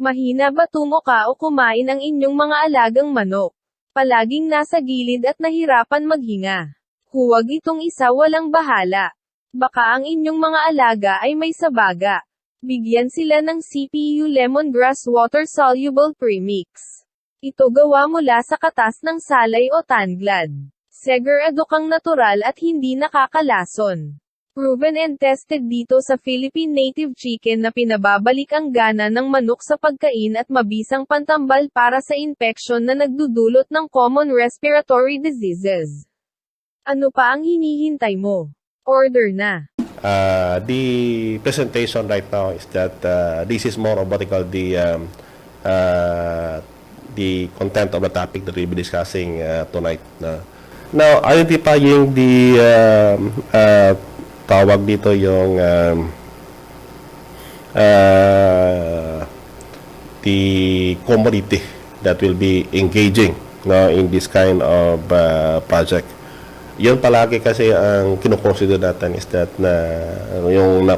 Mahina ba tumuka o kumain ang inyong mga alagang manok? Palaging nasa gilid at nahirapan maghinga. Huwag itong isa walang bahala. Baka ang inyong mga alaga ay may sabaga. Bigyan sila ng CPU Lemongrass Water Soluble Premix. Ito gawa mula sa katas ng salay o tanglad. Segurado kang natural at hindi nakakalason. Proven and tested dito sa Philippine Native Chicken na pinababalik ang gana ng manok sa pagkain at mabisang pantambal para sa infeksyon na nagdudulot ng common respiratory diseases. Ano pa ang hinihintay mo? Order na! The presentation right now is that this is more of what we call the content of the topic that we'll be discussing tonight. Now, identifying the tawag dito yung the commodity that will be engaging in this kind of project. Yun palagi kasi ang kinukonsider natin is that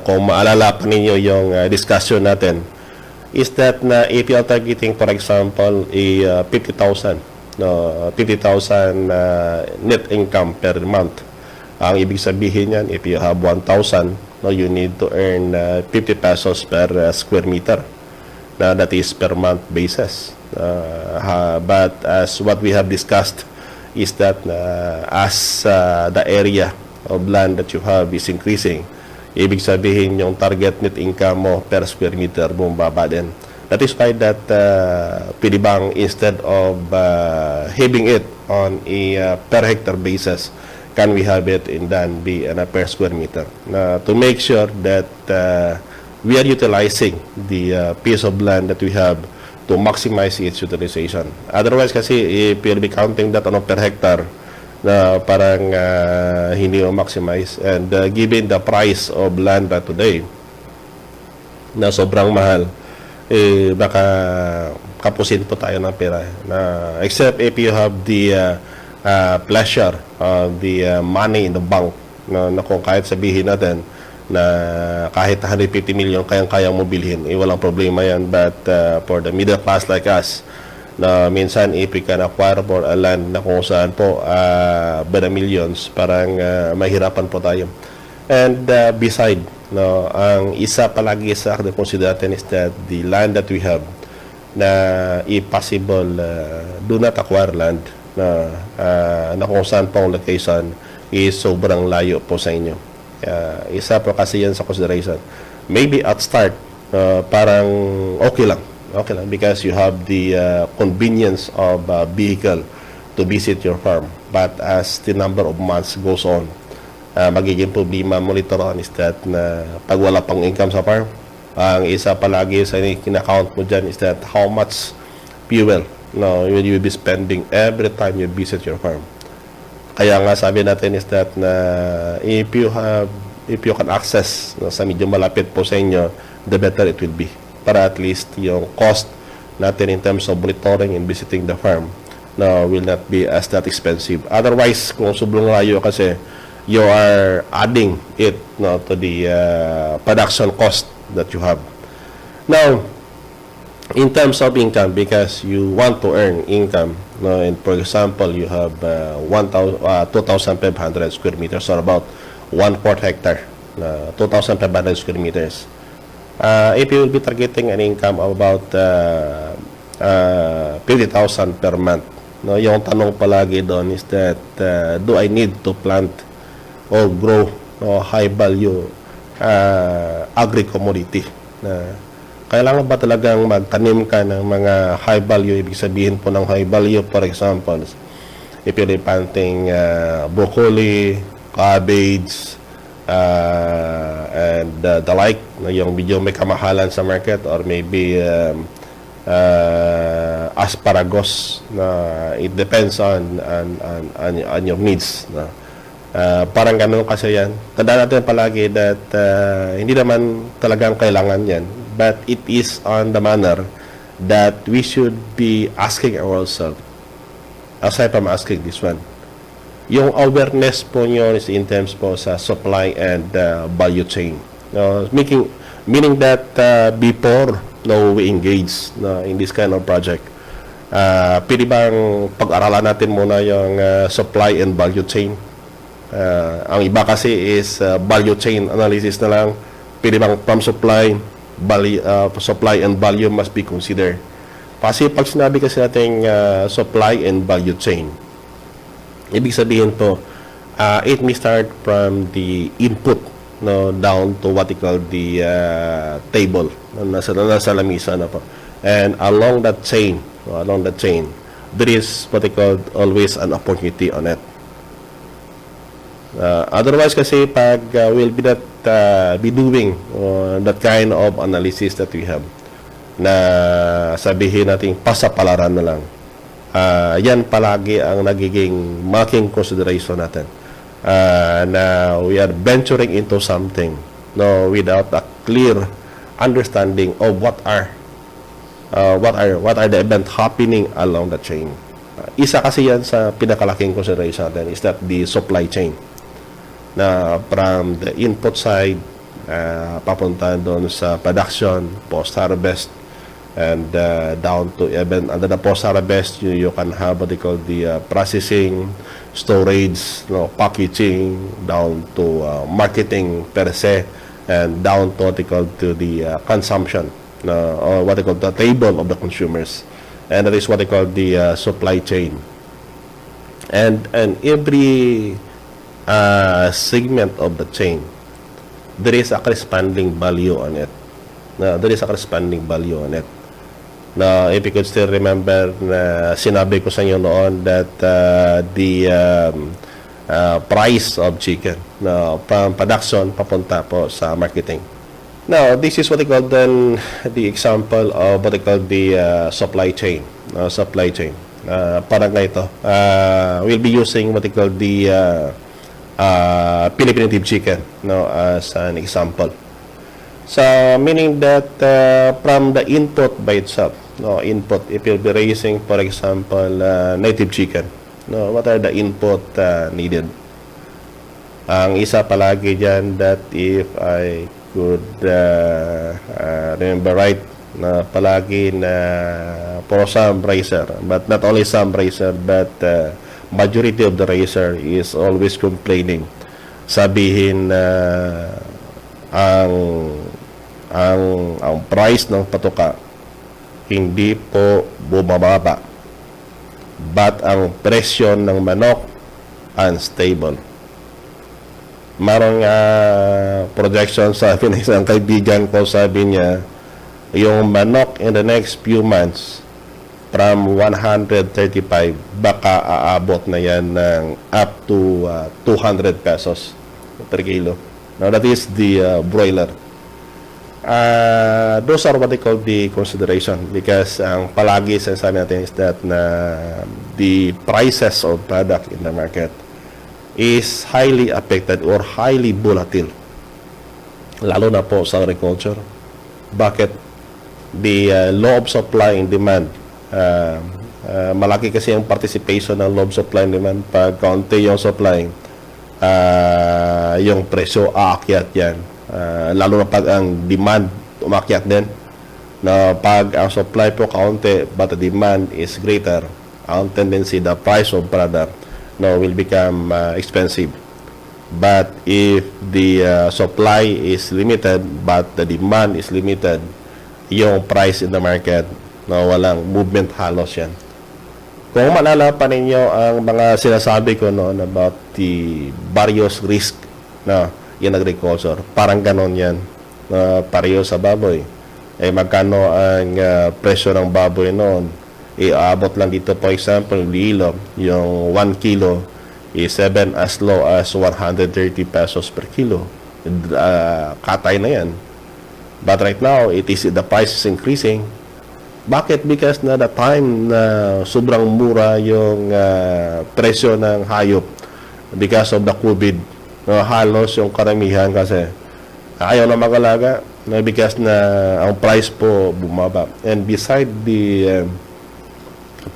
kung maalala pa ninyo yung discussion natin is that if you are targeting, for example, a 50,000 net income per month. Ang ibig sabihin yan, if you have 1,000, you need to earn 50 pesos per square meter. That is per month basis. But as what we have discussed is that as the area of land that you have is increasing, ibig sabihin yung target net income mo per square meter bumababa din. That is why that pwede bang instead of having it on a per hectare basis, can we have it in per square meter to make sure that we are utilizing the piece of land that we have to maximize its utilization. Otherwise kasi if you'll be counting that on per hectare na parang hindi maximize, and given the price of land today na sobrang mahal, baka kapusin po tayo ng pera except if you have the pleasure of the money in the bank na kung kahit sabihin natin na kahit 150 million kayang-kayang mo bilhin, walang problema yan. But for the middle class like us, na minsan if we can acquire for a land na kung saan po by the millions, parang mahirapan po tayo. And beside, ang isa palagi sa consider natin is that the land that we have, na if possible, do not acquire land na kung saan pong location is sobrang layo po sa inyo. Isa po kasi yan sa consideration. Maybe at start, parang okay lang because you have the convenience of vehicle to visit your farm. But as the number of months goes on, magiging problema mo later on is that na pag wala pang income sa farm, ang isa palagi sa kinakount mo dyan is that how much fuel you will be spending every time you visit your farm. Kaya nga sabi natin is that na if you can access sa medyo malapit po sa inyo, the better it will be. Para at least yung cost natin in terms of monitoring and visiting the farm will not be as that expensive. Otherwise, kung sobrang layo kasi, you are adding it to the production cost that you have. Now, in terms of income, because you want to earn income, and for example, you have 2,500 square meters, or about 1/4 hectare, 2,500 square meters. If you will be targeting an income of about 50,000 per month, yung tanong palagi doon is that do I need to plant or grow high value agri-commodity? Kailangan ba talagang magtanim ka ng mga high value? Ibig sabihin po ng high value, for example, if you're planting broccoli, cabbage, and the like, yung medyo may kamahalan sa market, or maybe asparagus, it depends on your needs. Parang ganun kasi yan. Tandaan natin palagi that hindi naman talagang kailangan yan, but it is on the manner that we should be asking ourselves, aside from asking this one, yung awareness po nyo is in terms po sa supply and value chain. Meaning that before we engage in this kind of project. Pwede bang pag-aralan natin muna yung supply and value chain? Ang iba kasi is value chain analysis na lang. Pwede bang from supply and value must be considered? Kasi pag sinabi kasi natin supply and value chain, ibig sabihin po, it may start from the input down to what we call the table nasa lamisa na po. And along that chain, there is what we call always an opportunity on it. Otherwise kasi pag we'll be not be doing that kind of analysis that we have, na sabihin natin pasapalaran na lang, yan palagi ang nagiging malaking consideration natin, na we are venturing into something without a clear understanding of what are the event happening along the chain. Isa kasi yan sa pinakalaking consideration natin is that the supply chain, na from the input side papunta doon sa production, post-harvest, and down to even under the post-harvest, you can have what they call the processing, storage, packaging, down to marketing per se, and down to what they call to the consumption, or what they call the table of the consumers, and that is what they call the supply chain. And every segment of the chain, there is a corresponding value on it. Now, if you could still remember na sinabi ko sa inyo noon that the price of chicken from production papunta po sa marketing. Now, this is what they call then the example of what they call the supply chain. Parang na ito. We'll be using what they call the Philippine native chicken as an example. So, meaning that from the input by itself, if you'll be raising, for example, native chicken, what are the input needed? Ang isa palagi dyan, that if I could remember right, na palagi na for some raiser, but not only some raiser, but majority of the raiser is always complaining. Sabihin na ang price ng patuka hindi po bumababa, but ang presyo ng manok unstable. Marong projection sa akin isang kaibigan ko, sabi niya yung manok in the next few months from 135 baka aabot na yan ng up to 200 pesos per kilo. Now that is the broiler. Those are what they call the consideration, because ang palagi sinasabi natin is that na the prices of product in the market is highly affected or highly volatile, lalo na po sa agriculture. Bakit? The law of supply and demand, malaki kasi ang participation ng law of supply and demand. Pag kaunti yung supply, yung presyo aakyat yan. Lalo na pag ang demand umakyat din, na pag ang supply po kaunti but the demand is greater, ang tendency the price of product will become expensive. But if the supply is limited but the demand is limited, yung price in the market walang movement, halos yan. Kung maalala pa ninyo ang mga sinasabi ko noon about the various risk in agriculture, parang ganon yan. Pareho sa baboy. Magkano ang presyo ng baboy noon? Aabot lang dito, for example, Lilo, yung 1 kilo is as low as 130 pesos per kilo. Katay na yan. But right now, the price is increasing. Bakit? Because na the time na sobrang mura yung presyo ng hayop because of the COVID, halos yung karamihan kasi ayaw na mag-alaga, because na ang price po bumaba. And beside the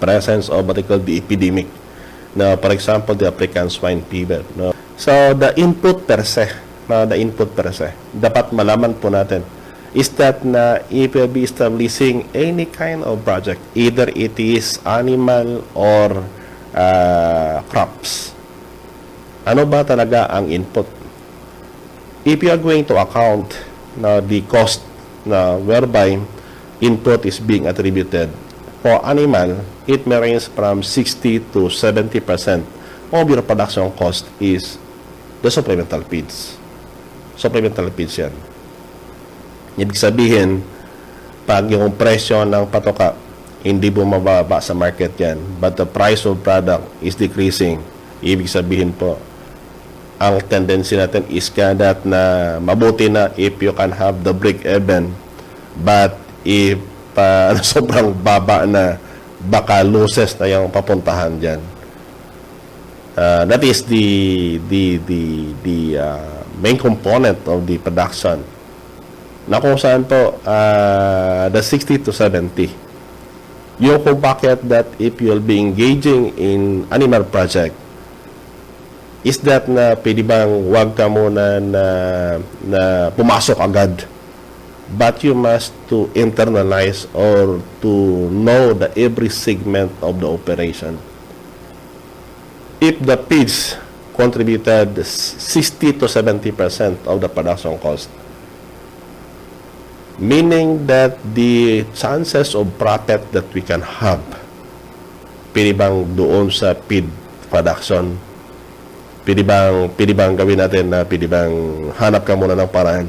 presence of what they call the epidemic, for example, the African swine fever. So, the input per se, dapat malaman po natin is that na if you'll be establishing any kind of project, either it is animal or crops, ano ba talaga ang input? If you are going to account na the cost na whereby input is being attributed for animal, it may range from 60 to 70% of your production cost is the supplemental feeds. Supplemental feeds yan. Ibig sabihin, pag yung presyo ng patoka hindi bumababa sa market yan, but the price of product is decreasing, ibig sabihin po, ang tendency natin is that na mabuti na if you can have the break-even, but if sobrang baba na, baka losses na yung papuntahan dyan. That is the main component of the production. Na kung saan po, the 60 to 70. Yung kung bakit that if you'll be engaging in animal project, is that na pwede bang wag ka muna na pumasok agad, but you must to internalize or to know the every segment of the operation. If the feeds contributed 60 to 70% of the production cost, meaning that the chances of profit that we can have, pwede bang doon sa feed production, pwede bang gawin natin na pwede bang hanap ka muna ng paraan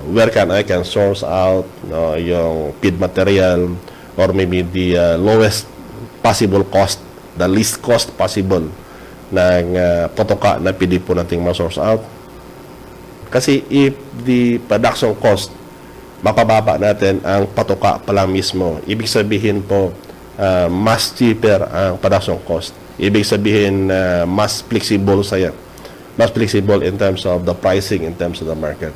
where I can source out yung feed material or maybe the lowest possible cost, the least cost possible ng patoka na pwede po nating ma-source out. Kasi if the production cost mapababa natin ang patoka pa lang mismo, ibig sabihin po mas cheaper ang production cost. Ibig sabihin mas flexible saya. Mas flexible in terms of the pricing, in terms of the market.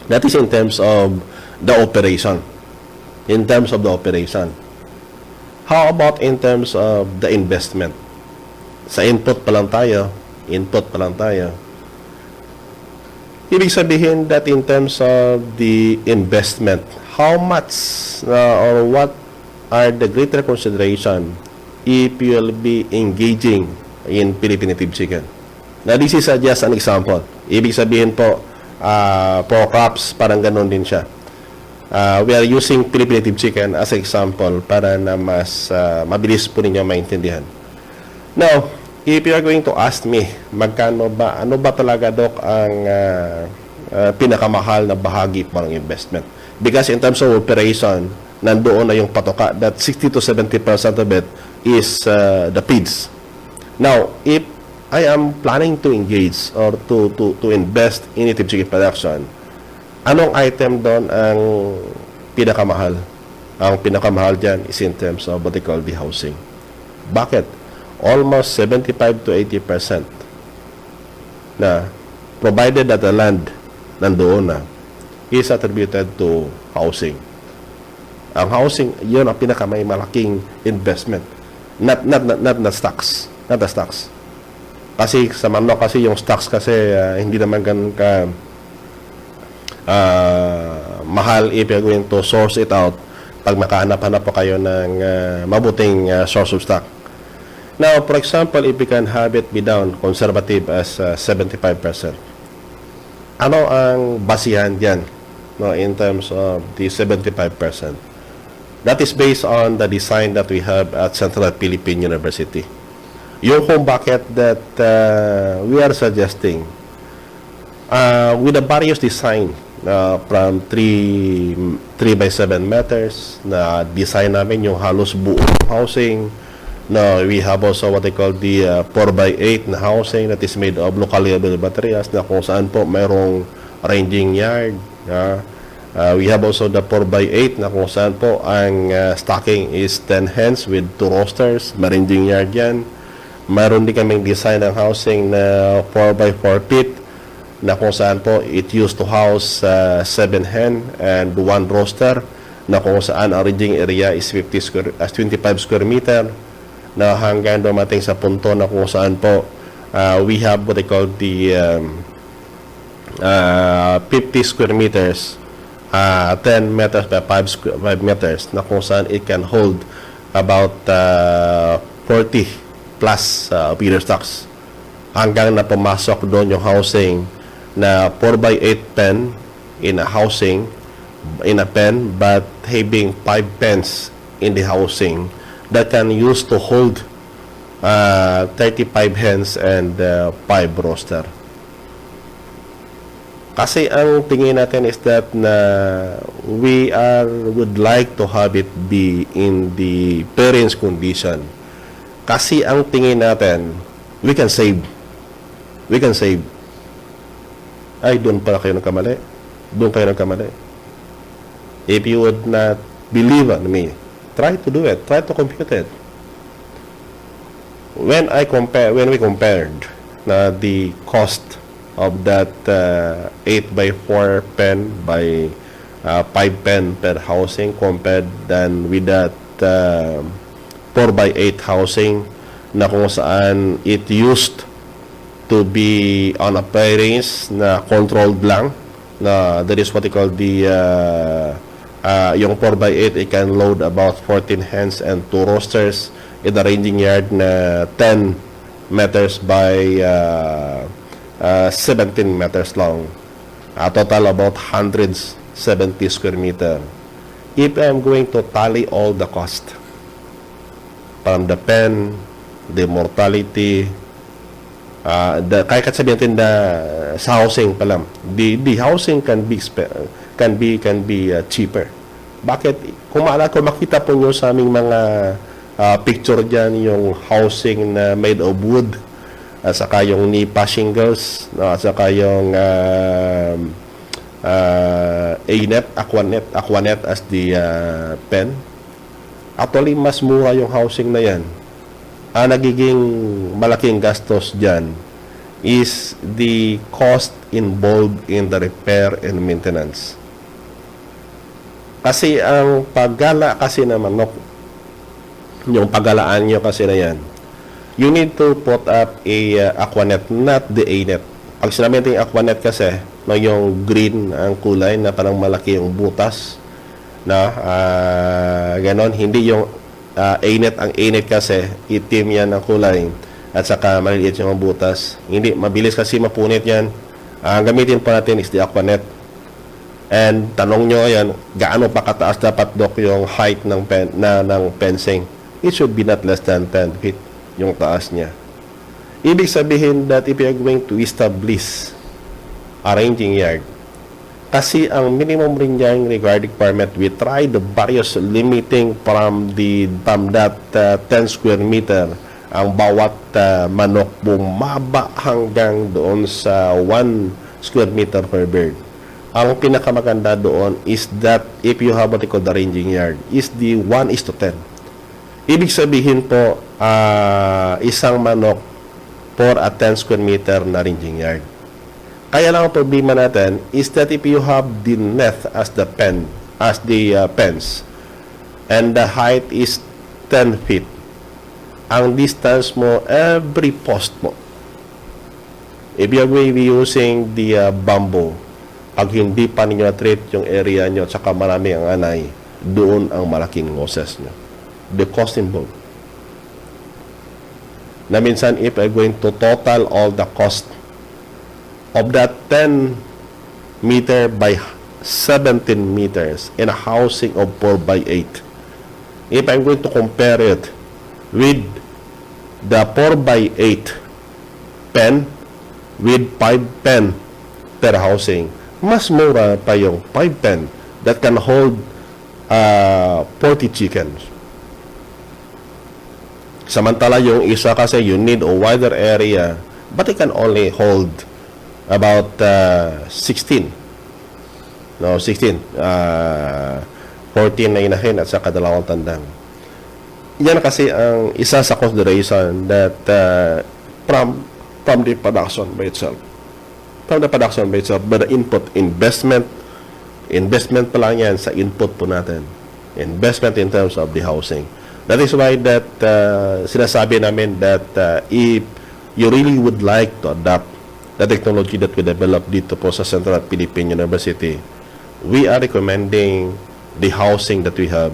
That is in terms of the operation. In terms of the operation. How about in terms of the investment? Sa input pa lang tayo. Input pa lang tayo. Ibig sabihin that in terms of the investment, how much or what are the greater consideration if you will be engaging in Philippine native chicken. Now, this is just an example. Ibig sabihin po, for crops, parang ganun din siya. We are using Philippine native chicken as an example para na mas mabilis po ninyo maintindihan. Now, if you are going to ask me, ano ba talaga, Doc, ang pinakamahal na bahagi para ng investment? Because in terms of operation, nandoon na yung patoka, that 60 to 70% of it is the feeds. Now, if I am planning to engage or to invest in native chicken production, anong item doon ang pinakamahal? Ang pinakamahal dyan is in terms of what they call the housing. Bakit? Almost 75 to 80% na provided that the land nandoon na is attributed to housing. Ang housing, yun ang pinakamay malaking investment. Not stocks. Not the stocks. Kasi sa manok kasi yung stocks kasi hindi naman ganun ka mahal if you're going to source it out pag makahanap-hanap po kayo ng mabuting source of stock. Now, for example, if we can have it be down conservative as 75%, ano ang basihan diyan in terms of the 75%? That is based on the design that we have at Central Philippine University. Yung kung bakit that we are suggesting with the various design from 3x7 meters na design namin yung halos buong housing. Now, we have also what they call the 4x8 na housing that is made of locally available materials na kung saan po mayroong ranging yard. We have also the 4x8 na kung saan po ang stocking is 10 hens with 2 roosters. Maranging yard yan. Mayroon din kaming design ng housing na 4x4 feet na kung saan po it used to house 7 hen and 1 rooster na kung saan ang ranging area is 25 square meter na hanggang dumating sa punto na kung saan po we have what they call the 50 square meters, 10 meters by 5 meters, na kung saan it can hold about 40 plus feeder stocks, hanggang na pumasok doon yung housing na 4x8 pen in a housing, in a pen, but having 5 pens in the housing that can use to hold 35 hens and 5 rooster. Kasi ang tingin natin is that na would like to have it be in the parents' condition. Kasi ang tingin natin, we can save. We can save. Ay, doon pala kayo nagkamali. Doon kayo nagkamali. If you would not believe on me, try to do it. Try to compute it. When we compared the cost of that 8x4 pen by 5 pen per housing compared than with that 4x8 housing na kung saan it used to be on a parents na controlled lang, na that is what they call the yung 4x8, it can load about 14 hens and 2 roosters in the ranging yard na 10 meters by 17 meters long, a total about 170 square meter. If I'm going to tally all the cost from the pen, the mortality, kahit sabihin natin na sa housing pa lang, the housing can be cheaper. Bakit? Kung makita po nyo sa aming mga picture dyan, yung housing na made of wood, at saka yung nipa shingles, at saka yung Aquanet as the pen. Actually, mas mura yung housing na yan. Ang nagiging malaking gastos dyan is the cost involved in the repair and maintenance. Kasi ang paggala kasi na manok, yung paggalaan nyo kasi na yan, you need to put up a Aquanet, not the A-net. Pag sinabi natin Aquanet kasi, no, yung green ang kulay na parang malaki yung butas, na ganon, hindi yung A-net. Ang A-net kasi itim yan ang kulay at saka maliliit yung butas, hindi mabilis kasi mapunit yan. Ang gamitin pa natin is the Aquanet. And tanong nyo yan, gaano pa kataas dapat, Doc, yung height ng fencing? It should be not less than 10 feet yung taas niya. Ibig sabihin that if you are going to establish a ranging yard, kasi ang minimum ranging regarding permit, we tried the various limiting from that 10 square meter, ang bawat manok bumaba hanggang doon sa 1 square meter per bird. Ang pinakamaganda doon is that if you have what they call the ranging yard, is the 1:10. Ibig sabihin po, isang manok for a 10 square meter na ranging yard. Kaya lang ang problema natin is that if you have the net as the pens, and the height is 10 feet, ang distance mo, every post mo, if you are going to be using the bamboo, pag hindi pa ninyo treat yung area nyo, tsaka marami ang anay, doon ang malaking losses nyo. The cost involved. Na minsan, if I'm going to total all the cost of that 10 meter by 17 meters in a housing of 4x8, if I'm going to compare it with the 4x8 pen with 5 pen per housing, mas mura pa yung 5 pen that can hold 40 chickens. Samantala yung isa kasi you need a wider area, but it can only hold about 16. No, 16. 14 na inahin at saka 2 tandang. Yan kasi ang isa sa consideration that from the production by itself. From the production by itself, but the input, investment pa lang yan sa input po natin. Investment in terms of the housing. That is why that sinasabi namin that if you really would like to adopt the technology that we developed dito po sa Central Philippine University, we are recommending the housing that we have,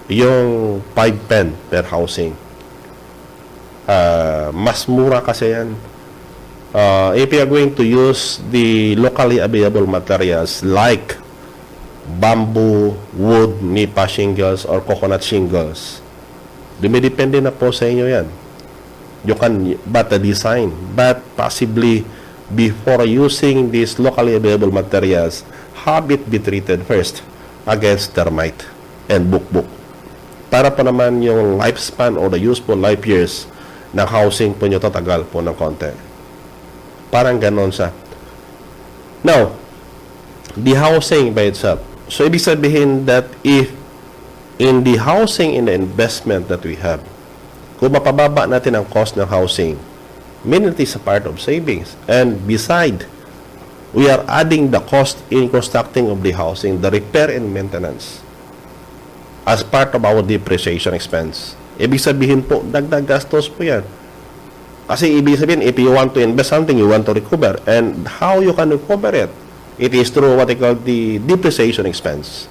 yung 5 pen per housing. Mas mura kasi yan. If you are going to use the locally available materials like bamboo, wood, nipa shingles, or coconut shingles, dumidepende na po sa inyo yan. You can but the design, but possibly before using these locally available materials, have it be treated first against termite and bukbuk. Para po naman yung lifespan or the useful life years ng housing po nyo tatagal po ng konti. Parang ganon siya. Now, the housing by itself. So, ibig sabihin that if in the housing, in the investment that we have, kung mapababa natin ang cost ng housing, meaning it is a part of savings. And beside, we are adding the cost in constructing of the housing, the repair and maintenance, as part of our depreciation expense. Ibig sabihin po, dagdag gastos po yan. Kasi ibig sabihin, if you want to invest something, you want to recover. And how you can recover it? It is through what they call the depreciation expense.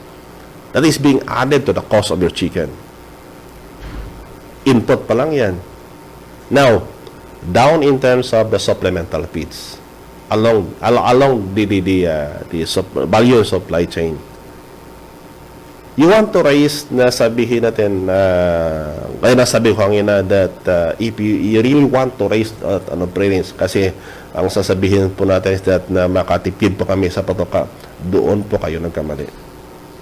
That is being added to the cost of your chicken. Input pa lang yan. Now, down in terms of the supplemental feeds, along the value supply chain. You want to raise na sabihin natin kaya nasabi ko kanina that if you really want to raise presence, kasi ang sasabihin po natin is that na makatipid po kami sa patoka, doon po kayo nagkamali.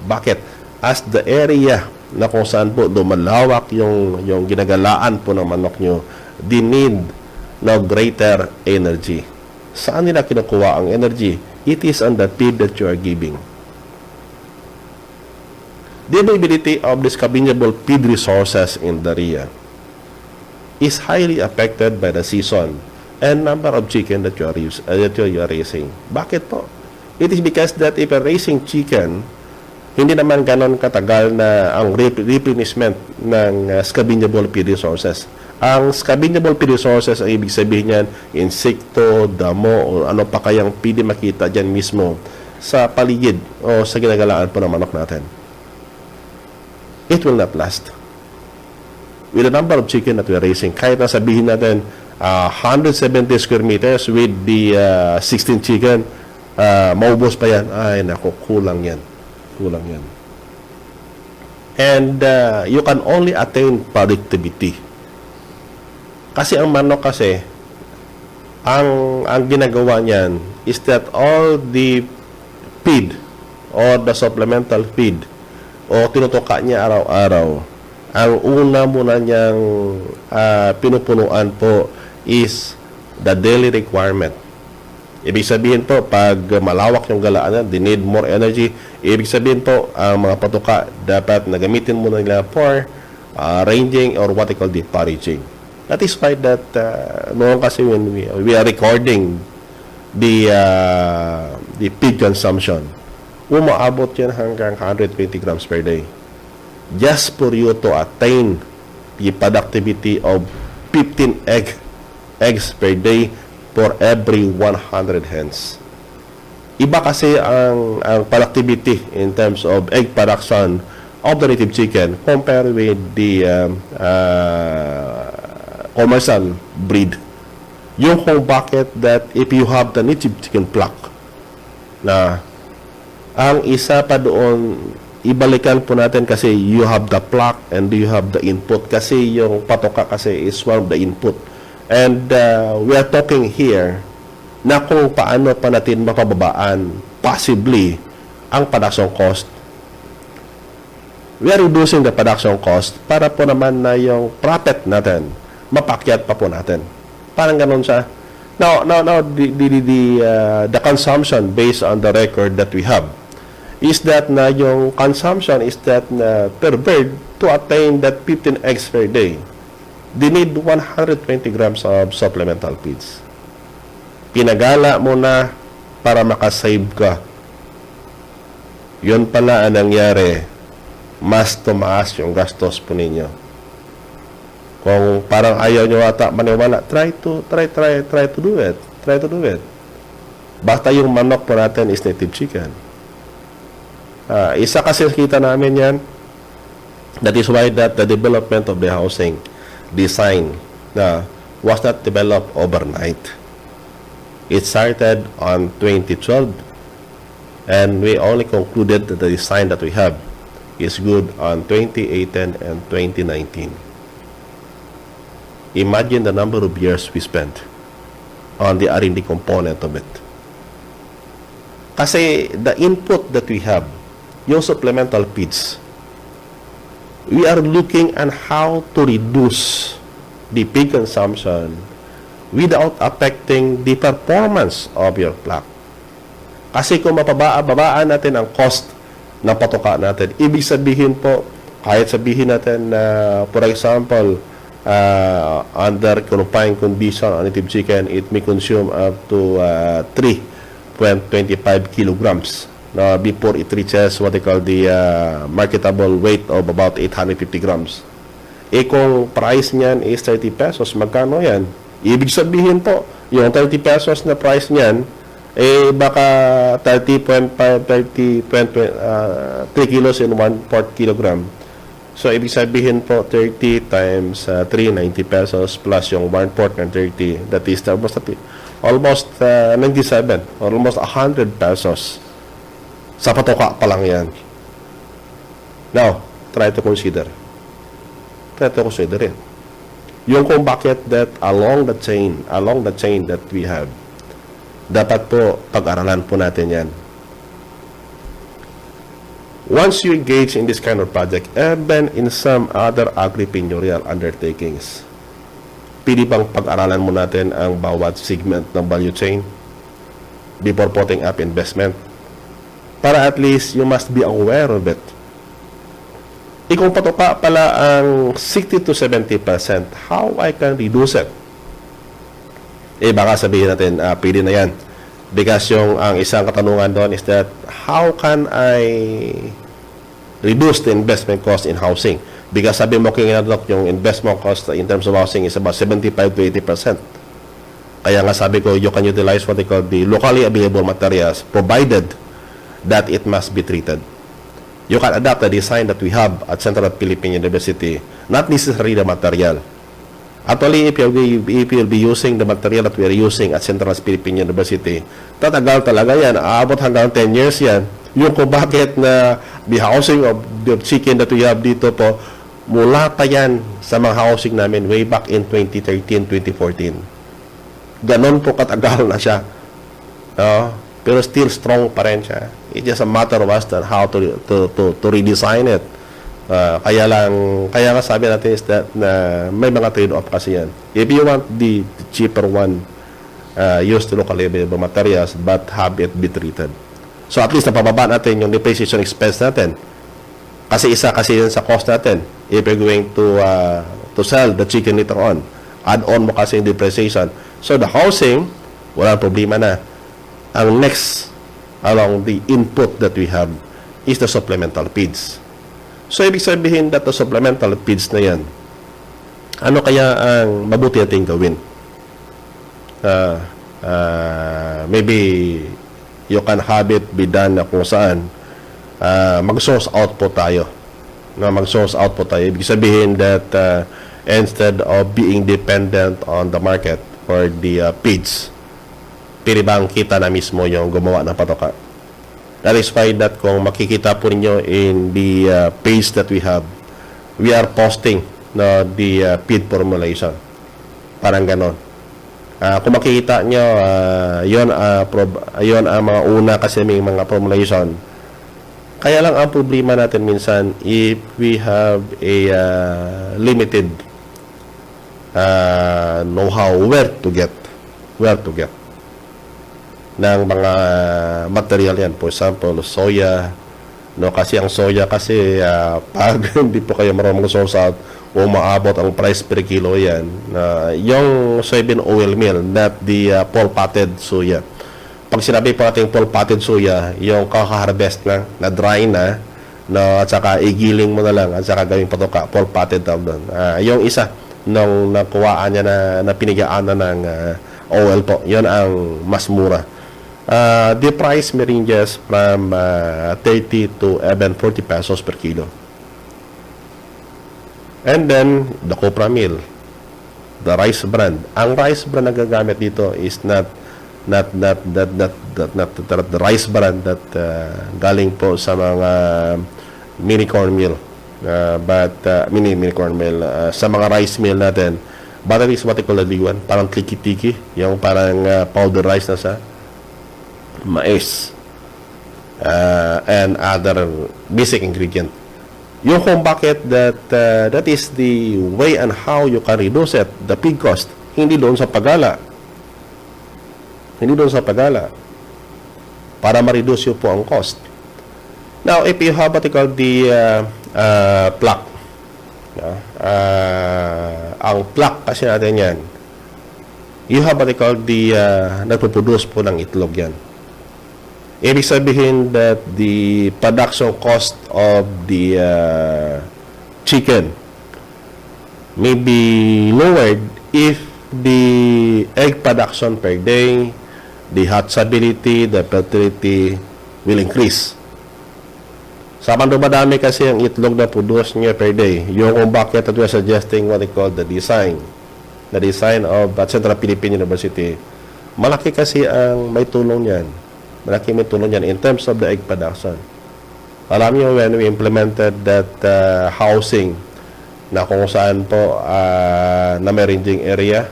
Bakit? As the area na kung saan po dumalawak yung ginagalaan po ng manok nyo, they need no greater energy. Saan nila kinukuha ang energy? It is on the feed that you are giving. The availability of the scavengable feed resources in the area is highly affected by the season and number of chicken that you are raising. Bakit po? It is because that if you're raising chicken, hindi naman ganon katagal na ang replenishment ng scavengable feed resources. Ang scavengable feed resources, ang ibig sabihin niyan, insekto, damo, o ano pa kayang pwede makita dyan mismo sa paligid o sa ginagalaan po ng manok natin. It will not last. With the number of chicken that we are raising, kahit na sabihin natin 170 square meters with the 16 chicken, maubos pa yan. Ay, naku, kulang yan. Kulang yan. And you can only attain productivity. Kasi ang manok kasi, ang ginagawa niyan is that all the feed or the supplemental feed o tinutuka niya araw-araw, ang una muna niyang pinupunuan po is the daily requirement. Ibig sabihin po, pag malawak yung galaan, they need more energy. Ibig sabihin po, ang mga patuka dapat nagamitin muna nila for ranging or what they call the foraging. That is why that noon kasi when we are recording the feed consumption, umaabot yan hanggang 120 grams per day. Just for you to attain the productivity of 15 eggs per day for every 100 hens. Iba kasi ang productivity in terms of egg production of the native chicken compared with the commercial breed. Yung kung bakit that if you have the native chicken flock na ang isa pa doon, ibalikan po natin kasi you have the flock and you have the input. Kasi yung patoka kasi is one of the input. And we are talking here na kung paano pa natin mapababaan possibly ang production cost. We are reducing the production cost para po naman na yung profit natin mapakyat pa po natin. Parang ganun siya. Now the consumption based on the record that we have is that na yung consumption is that na per bird to attain that 15 eggs per day, they need 120 grams of supplemental feeds. Pinagala mo na para makasave ka. Yun pala ang nangyari, mas tumaas yung gastos po ninyo. Kung parang ayaw nyo ata maniwala, try to do it. Try to do it. Basta yung manok po natin is native chicken. Isa kasi kita namin yan. That is why that the development of the housing design was not developed overnight. It started on 2012, and we only concluded that the design that we have is good on 2018 and 2019. Imagine the number of years we spent on the R&D component of it. Kasi the input that we have, yung supplemental feeds, we are looking at how to reduce the feed consumption without affecting the performance of your flock. Kasi kung babaan natin ang cost ng patuka natin, ibig sabihin po, kahit sabihin natin na, for example, under confined condition on native chicken, it may consume up to 3.25 kilograms before it reaches what they call the marketable weight of about 850 grams. Kung price niyan is 30 pesos, magkano yan? Ibig sabihin po, yung 30 pesos na price niyan, baka 3 kilos in 1/4 kilogram. So, ibig sabihin po, 30 times 390 pesos plus yung 1/4 ng 30, that is almost 97 or almost 100 pesos. Sa patuka pa lang yan. Now, try to consider it. Yung kung bakit that along the chain that we have, dapat po pag-aralan po natin yan. Once you engage in this kind of project, even in some other agriprenurial undertakings, pwede bang pag-aralan mo natin ang bawat segment ng value chain before putting up investment? Para at least you must be aware of it. Kung patuka pala ang 60 to 70%, how I can reduce it? Baka sabihin natin, pwede na yan. Because ang isang katanungan doon is that, how can I reduce the investment cost in housing? Because sabi mo yung investment cost in terms of housing is about 75 to 80%. Kaya nga sabi ko, you can utilize what they call the locally available materials, provided that it must be treated. You can adapt the design that we have at Central Philippine University, not necessarily the material. Actually, if you'll be using the material that we are using at Central Philippine University, tatagal talaga yan. Aabot hanggang 10 years yan. Yung kung bakit na the housing of the chicken that we have dito po, mula pa yan sa mga housing namin way back in 2013, 2014. Ganon po katagal na siya. Pero still strong pa rin siya. It's just a matter of us how to redesign it. Kaya nga sabi natin is that na may mga trade-off kasi yan. If you want the cheaper one, use the locally available materials but have it be treated. So at least napababa natin yung depreciation expense natin. Kasi isa kasi yun sa cost natin. If you're going to sell the chicken later on, add on mo kasi yung depreciation. So the housing, walang problema na. Ang next along the input that we have is the supplemental feeds. So, ibig sabihin that the supplemental feeds na yan, ano kaya ang mabuti natin gawin? Maybe you can have it be done na kung saan mag-source output tayo. Mag-source output tayo. Ibig sabihin that instead of being dependent on the market for the feeds, pili bang kita na mismo yung gumawa ng patoka? That is why that kung makikita po ninyo in the page that we have, we are posting the feed formulation. Parang ganon. Kung makikita nyo, yun ang mga una kasi may mga formulation. Kaya lang ang problema natin minsan, if we have a limited know-how where to get ng mga material yan. For example, soya. Kasi ang soya kasi pag hindi po kayo marunong mag-source out, umaabot ang price per kilo yan. Yung soybean oil meal, not the full-potted soya. Pag sinabi po natin full-potted soya, yung kaka-harvest na dry na, at saka igiling mo na lang, at saka gawing patoka, full-potted tawag doon. Yung isa, nung nakuhaan niya na pinigaan na ng oil po, yun ang mas mura. The price may ranges from 30 to even 40 pesos per kilo. And then, the copra meal, the rice bran. Ang rice bran na gagamit dito is not the rice bran that galing po sa mga mini corn meal. Mini corn meal. Sa mga rice meal natin, but it is what they call the liwan, parang tiki-tiki, yung parang powder rice na sa mais and other basic ingredient. Yung kung bakit that is the way and how you can reduce it, the pig cost, hindi doon sa pagala. Hindi doon sa pagala. Para ma-reduce yun po ang cost. Now, if you have what you call the pluck, ang pluck kasi natin yan, you have what you call the nagpo-produce po ng itlog yan. Ibig sabihin that the production cost of the chicken may be lowered if the egg production per day, the hatchability, the fertility will increase. Sa dumadami kasi ang itlog na produce niya per day, yung kung bakit we are suggesting what they call the design of Central Philippine University, malaki kasi ang may tulong yan. Malaki may tulong yan in terms of the egg production. Alam niyo, when we implemented that housing na kung saan po na may ranging area,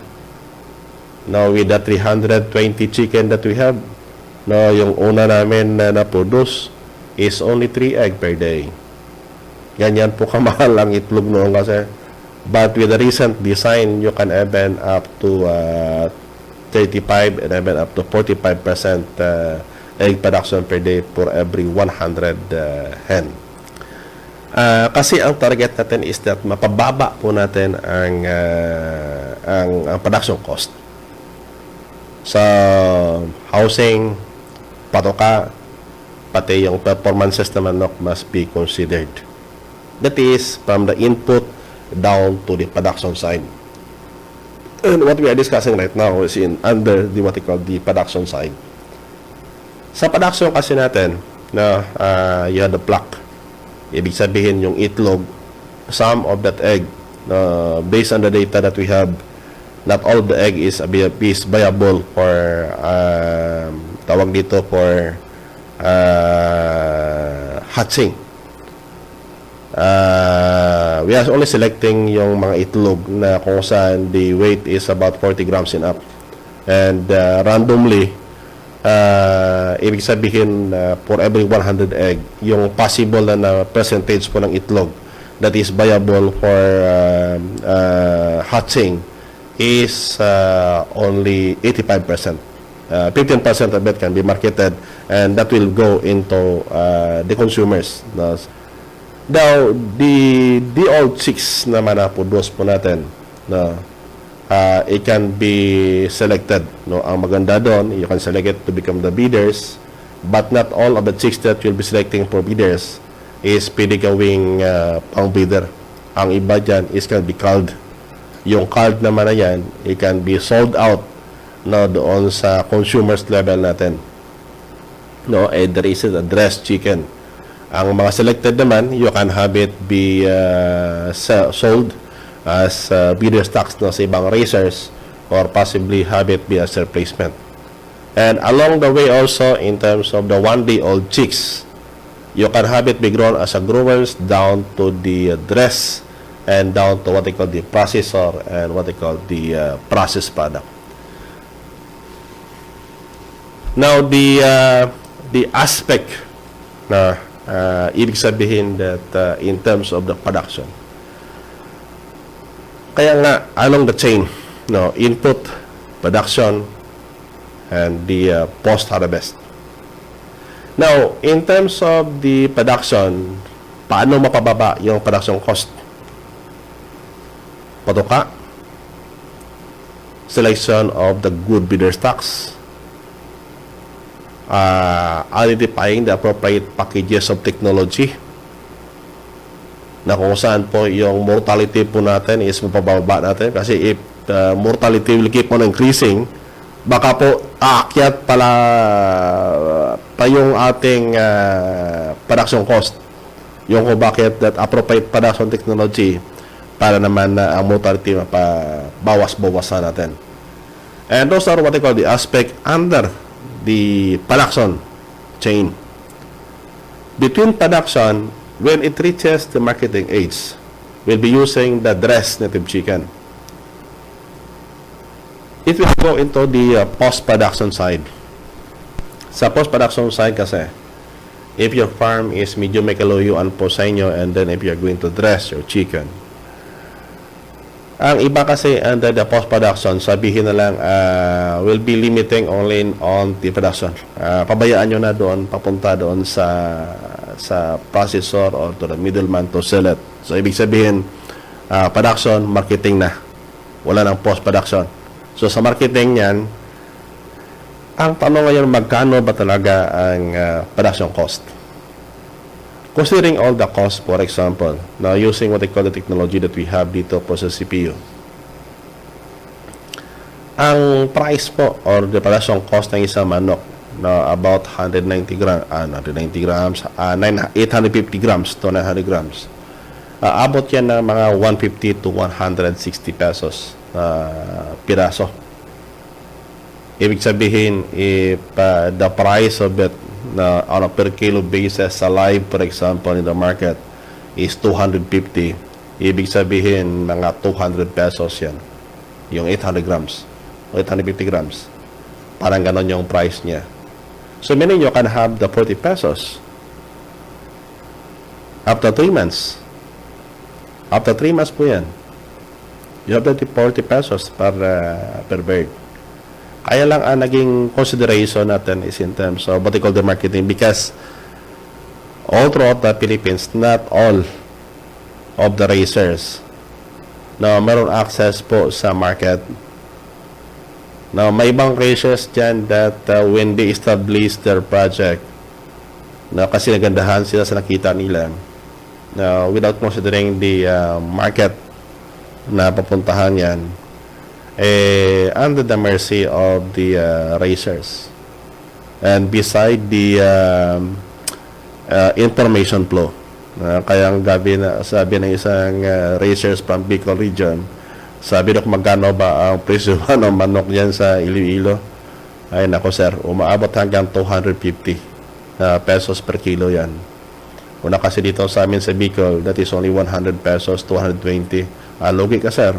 now with the 320 chicken that we have, no, yung una namin na produce is only 3 egg per day. Ganyan po kamahal ang itlog noon kasi. But with the recent design, you can even up to 35 and even up to 45% egg production per day for every 100 hen. Kasi ang target natin is that mapababa po natin ang production cost. So, housing, patoka, pati yung performances naman must be considered. That is from the input down to the production side. And what we are discussing right now is under the what we call the production side. Sa production kasi natin, na you have the pluck. Ibig sabihin yung itlog, some of that egg, based on the data that we have, not all of the egg is viable for tawag dito for hatching. We are only selecting yung mga itlog na kung saan the weight is about 40 grams and up. And randomly, ibig sabihin for every 100 egg, yung possible na percentage po ng itlog that is viable for hatching is only 85%. 15% of it can be marketed and that will go into the consumers. Now, the old chicks naman na produce po natin, it can be selected. Ang maganda doon, you can select it to become the breeders, but not all of the chicks that you'll be selecting for breeders is pwede gawing pang breeder. Ang iba dyan is can be culled. Yung culled naman na yan, it can be sold out doon sa consumers level natin. There is a dressed chicken. Ang mga selected naman, you can have it be sold as breeder stocks sa ibang racers or possibly have it be as a replacement. And along the way also, in terms of the 1-day-old chicks, you can have it be grown as a growers down to the dress and down to what they call the processor and what they call the processed product. Now, the aspect na ibig sabihin that in terms of the production, kaya nga along the chain, input, production, and the post-harvest. Now, in terms of the production, paano mapababa yung production cost? Patoka, selection of the good breeder stocks, identifying the appropriate packages of technology, na kung saan po yung mortality po natin is mapababa natin. Kasi if mortality will keep on increasing, baka po aakyat pala pa yung ating production cost. Yung kung bakit that appropriate production technology para naman na ang mortality bawas-bawasan natin. And those are what I call the aspect under the production chain. Between production, when it reaches the marketing age, we'll be using the dressed native chicken. It will go into the post-production side. Sa post-production side kasi, if your farm is medyo may kaluyuan po sa inyo and then if you're going to dress your chicken, ang iba kasi under the post-production, sabihin na lang, will be limiting only on the production. Pabayaan nyo na doon, papunta doon sa processor or to the middleman to sell it. So, ibig sabihin, production, marketing na. Wala nang post-production. So, sa marketing yan, ang tanong ngayon, magkano ba talaga ang production cost? Considering all the costs, for example, now using what I call the technology that we have dito po sa CPU, ang price po or the production cost ng isang manok na about 850 grams to 900 grams, abot yan ng mga 150 to 160 pesos piraso. Ibig sabihin, if the price of it on a per kilo basis sa live, for example, in the market is 250, ibig sabihin mga 200 pesos yan yung 800 grams o 850 grams. Parang ganon yung price niya. So meaning you can have the 40 pesos after 3 months. After 3 months po yan, you have the 40 pesos per bird. Kaya lang ang naging consideration natin is in terms of what they call the marketing, because all throughout the Philippines, not all of the racers na meron access po sa market. Now, may ibang racers dyan that when they establish their project, na kasi nagandahan sila sa nakita nila, without considering the market na papuntahan yan, under the mercy of the racers, and beside the information flow. Kaya ang sabi ng isang racers from Bicol region, sabi na kung magkano ba ang presyo ng manok yan sa Iloilo, ay nako sir, umaabot hanggang 250 pesos per kilo yan. Una kasi dito sa amin sa Bicol, that is only 100 pesos, 220. Logi ka sir,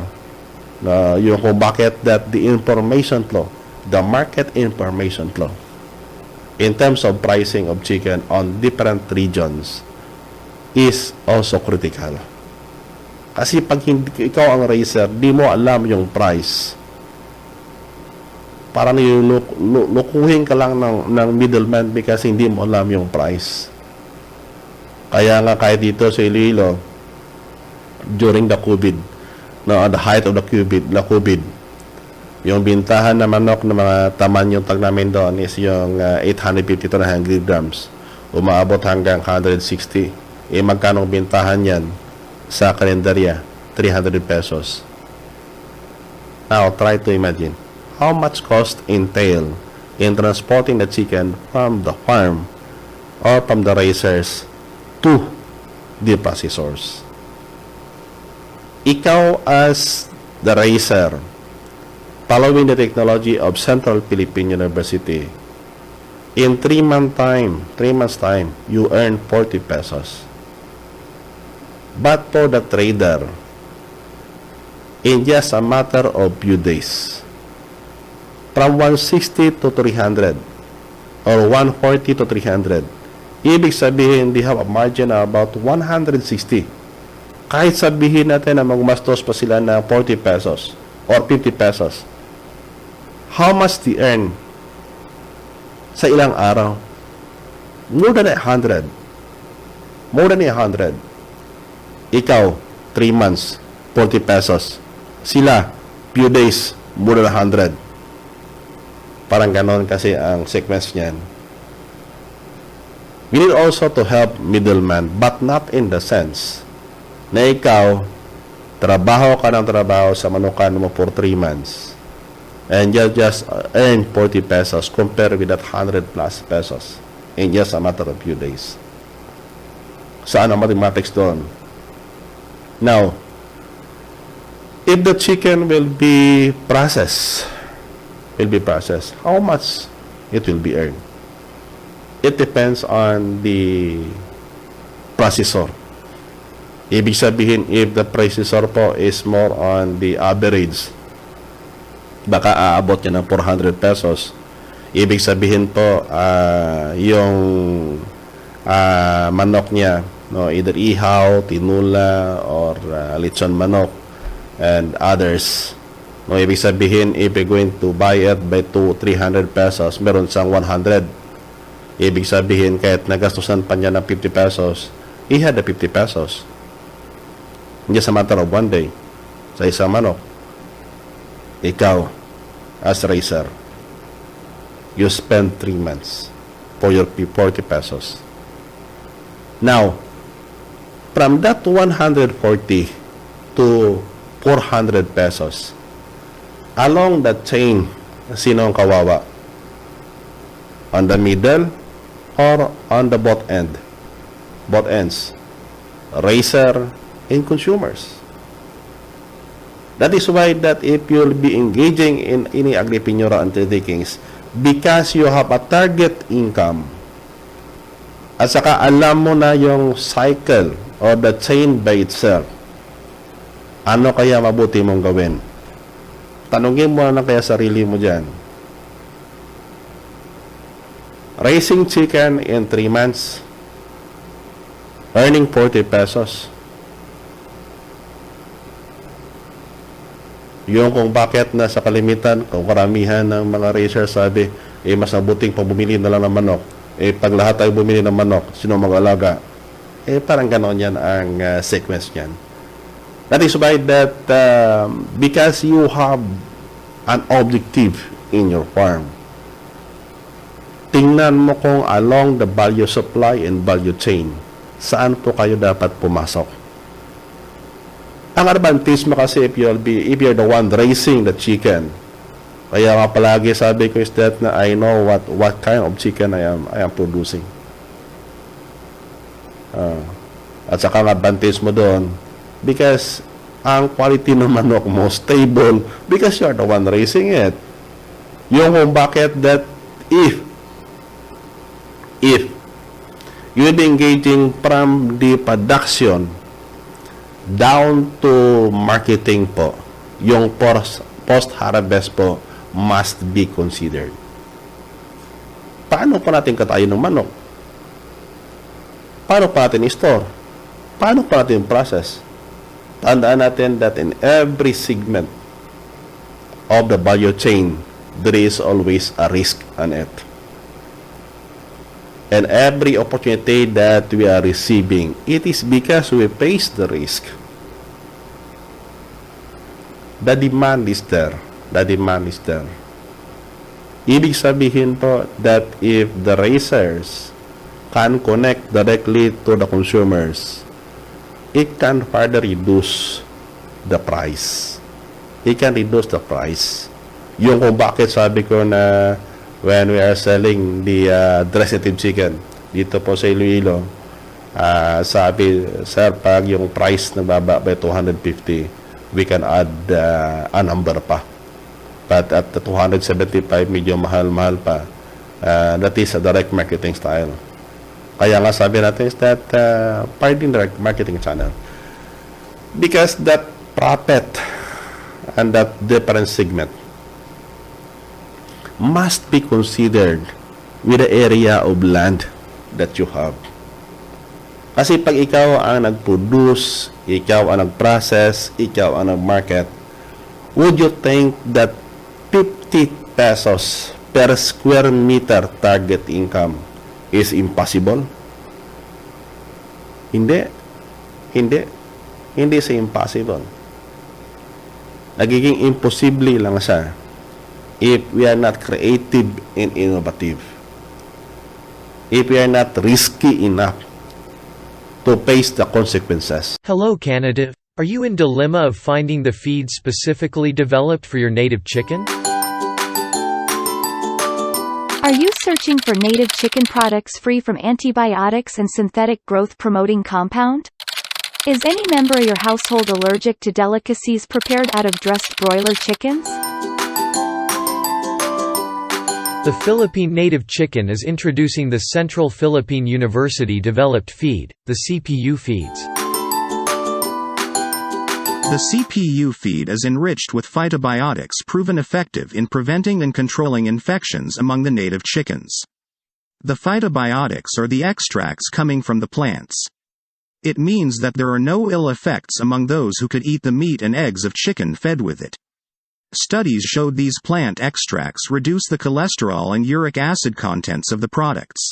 yung kung bakit that the information flow, the market information flow in terms of pricing of chicken on different regions is also critical. Kasi pag hindi, ikaw ang racer, di mo alam yung price, parang lukuhin ka lang ng middleman because hindi mo alam yung price. Kaya nga kahit dito sa Iloilo, during the COVID, at the height of the COVID, yung bintahan na manok na mga taman yung tag namin doon is yung 850 to 900 grams. Umaabot hanggang 160. Magkano bintahan yan sa kalendarya? 300 pesos. Now, try to imagine how much cost entail in transporting the chicken from the farm or from the racers to the processors. Ikaw as the racer, following the technology of Central Philippine University, in 3 months time, you earn 40 pesos. But for the trader, in just a matter of few days, from 160 to 300 or 140 to 300, ibig sabihin, they have a margin of about 160. Kahit sabihin natin na magmastos pa sila na 40 pesos or 50 pesos, how much they earn sa ilang araw? More than 100. More than 100. Ikaw, 3 months, 40 pesos. Sila, few days, more than 100. Parang ganon kasi ang sequence niyan. We need also to help middleman, but not in the sense na ikaw, trabaho ka ng trabaho sa manukan mo for 3 months. And you just earn 40 pesos compared with that 100 plus pesos in just a matter of few days. Saan ang mathematics doon? Now, if the chicken will be processed, how much it will be earned? It depends on the processor. Ibig sabihin, if the processor po is more on the average, baka aabot niya ng 400 pesos. Ibig sabihin po, yung manok niya, no, either ihaw, tinula, or lechon manok, and others. No, ibig sabihin, if you're going to buy it by 300 pesos, meron siyang 100. Ibig sabihin, kahit nagastusan pa niya ng 50 pesos, he had the 50 pesos. Just a matter of one day, sa isang manok. Ikaw, as racer, you spend 3 months for your 40 pesos. Now, from that 140 to 400 pesos, along that chain, sino ang kawawa? On the middle or on the both end? Both ends. Racer and consumers. That is why that if you'll be engaging in any agripreneur undertakings, because you have a target income, at saka alam mo na yung cycle or the chain by itself, ano kaya mabuti mong gawin? Tanungin mo na kaya sarili mo dyan. Raising chicken in 3 months, earning 40 pesos. Yung kung bakit na sa kalimitan, kung karamihan ng mga racer sabi, mas mabuting pag bumili na lang ng manok. Pag lahat tayo bumili ng manok, sino mag-alaga? Parang gano'n yan ang sequence niyan. That is why that because you have an objective in your farm, tingnan mo kung along the value supply and value chain, saan po kayo dapat pumasok. Ang advantage mo kasi if you're the one raising the chicken. Kaya nga palagi sabi ko is that na I know what kind of chicken I am producing. At saka ang advantage mo doon because ang quality ng manok mo stable because you're the one raising it. Yung kung bakit that if you'll be engaging from the production down to marketing po, yung post-harvest po must be considered. Paano pa natin katayin ng manok? Paano pa natin i-store? Paano pa natin process? Tandaan natin that in every segment of the value chain, there is always a risk on it. And every opportunity that we are receiving, it is because we face the risk. The demand is there. The demand is there. Ibig sabihin po that if the racers can connect directly to the consumers, it can further reduce the price. It can reduce the price. Yung kung bakit sabi ko na when we are selling the dressed chicken dito po sa Iloilo, sabi, sir, pag yung price nagbaba by 250, we can add a number pa. But at the 275, medyo mahal-mahal pa. That is a direct marketing style. Kaya nga sabi natin is that part in direct marketing channel. Because that profit and that different segment must be considered with the area of land that you have. Kasi pag ikaw ang nag-produce, ikaw ang nag-process, ikaw ang nag-market, would you think that 50 pesos per square meter target income is impossible? Hindi. Hindi siya impossible. Nagiging imposible lang siya if we are not creative and innovative. If we are not risky enough to face the consequences. Hello Canada, are you in dilemma of finding the feed specifically developed for your native chicken? Are you searching for native chicken products free from antibiotics and synthetic growth-promoting compound? Is any member of your household allergic to delicacies prepared out of dressed broiler chickens? The Philippine native chicken is introducing the Central Philippine University developed feed, the CPU feeds. The CPU feed is enriched with phytobiotics proven effective in preventing and controlling infections among the native chickens. The phytobiotics are the extracts coming from the plants. It means that there are no ill effects among those who could eat the meat and eggs of chicken fed with it. Studies showed these plant extracts reduce the cholesterol and uric acid contents of the products.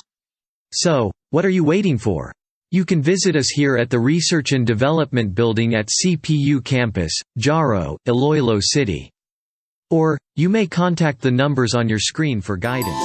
So, what are you waiting for? You can visit us here at the Research and Development Building at CPU Campus, Jaro, Iloilo City. Or, you may contact the numbers on your screen for guidance.